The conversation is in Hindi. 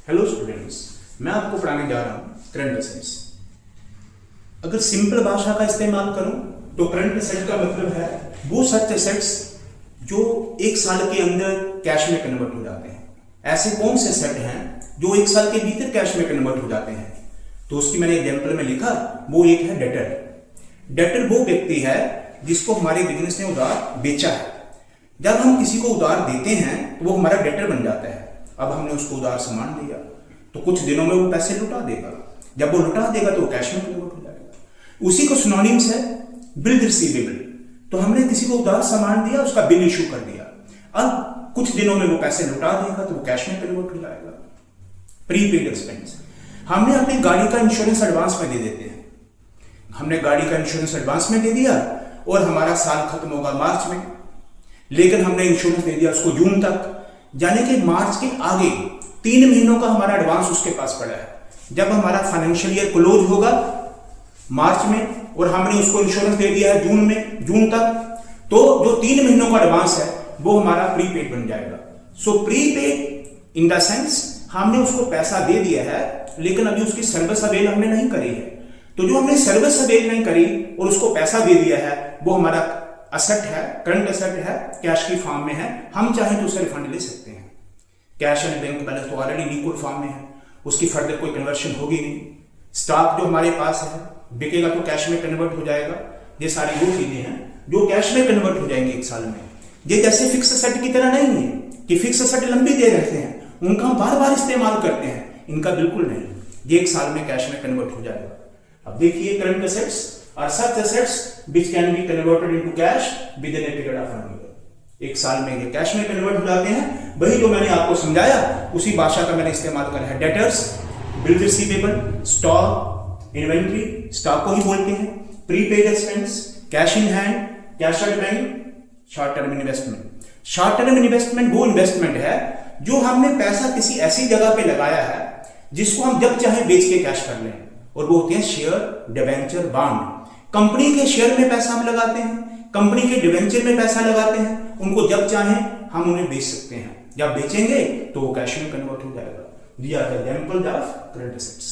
हेलो स्टूडेंट्स, मैं आपको पढ़ाने जा रहा हूँ करंट असेट्स। अगर सिंपल भाषा का इस्तेमाल करूँ तो करंट असेट का मतलब है वो सच एसेट्स जो एक साल के अंदर कैश में कन्वर्ट हो जाते हैं। ऐसे कौन से सेट हैं जो एक साल के भीतर कैश में कन्वर्ट हो जाते हैं? तो उसकी मैंने एग्जाम्पल में लिखा, वो एक है डेटर। डेटर वो व्यक्ति है जिसको हमारे बिजनेस ने उधार बेचा है। जब हम किसी को उधार देते हैं तो वो हमारा डेटर बन जाता है। अब हमने उसको उधार सामान दिया तो कुछ दिनों में वो पैसे लुटा देगा। जब वो लुटा देगा तो वो कैश में कन्वर्ट हो जाएगा। उसी को सिनोनिम्स है बिल रिसीवेबल। तो हमने किसी को उधार सामान दिया, उसका बिल इशू कर दिया, अब कुछ दिनों में वो पैसे लुटा देगा तो वो कैश में कन्वर्ट हो जाएगा। प्रीपेड एक्सपेंस, हमने अपनी गाड़ी का इंश्योरेंस एडवांस में दे देते हैं। हमने गाड़ी का इंश्योरेंस एडवांस में दे दिया और हमारा साल खत्म होगा मार्च में, लेकिन हमने इंश्योरेंस दे दिया उसको जून तक, यानी कि मार्च के आगे 3 महीनों का हमारा एडवांस उसके पास पड़ा है। जब हमारा फाइनेंशियल ईयर क्लोज होगा मार्च में और हमने उसको इंश्योरेंस दे दिया है जून तक, तो जो 3 महीनों का एडवांस है वो हमारा प्रीपेड बन जाएगा। So prepaid in the sense हमने उसको पैसा दे दिया है लेकिन अभी उसकी सर्विस अवेल हमने नहीं करी है। तो जो हमने सर्विस अवेल नहीं करी और उसको पैसा दे दिया है वो हमारा असेट है, करंट असेट है, कैश की फॉर्म में है। हम चाहें तो उसे रिफंड ले सकते हैं। कैश एंड बैंक बैलेंस तो ऑलरेडी लिक्विड फॉर्म में है, उसकी फर्दर कोई कन्वर्शन होगी नहीं। स्टॉक जो हमारे पास है बिकेगा तो कैश में कन्वर्ट हो जाएगा। ये सारी वो चीजें हैं जो कैश में कन्वर्ट हो जाएंगे एक साल में। ये जैसे फिक्स असेट की तरह नहीं है कि फिक्स असेट लंबी दे रहते हैं, उनका हम बार बार इस्तेमाल करते हैं, इनका बिल्कुल नहीं। ये एक साल में कैश में कन्वर्ट हो जाएगा। अब देखिए, current assets are such assets which can be converted into cash within a period of 1 year। एक साल में ये कैश में कन्वर्ट हो जाते हैं। वही जो मैंने आपको समझाया उसी भाषा का मैंने इस्तेमाल करा है। Debtors, bill receivable, stock, inventory, stock को ही बोलते हैं, prepaid expense, cash in hand, cash at bank, short term investment. Short term investment वो इन्वेस्टमेंट है जो हमने पैसा किसी ऐसी जगह पे लगाया है जिसको हम जब चाहे बेच के कैश कर लें, और वो होते हैं शेयर, डिबेंचर, बॉन्ड। कंपनी के शेयर में पैसा हम लगाते हैं, कंपनी के डिवेंचर में पैसा लगाते हैं, उनको जब चाहें हम उन्हें बेच सकते हैं। जब बेचेंगे तो वो कैश में कन्वर्ट हो जाएगा। दिया है एग्जांपल ऑफ करंट असेट्स।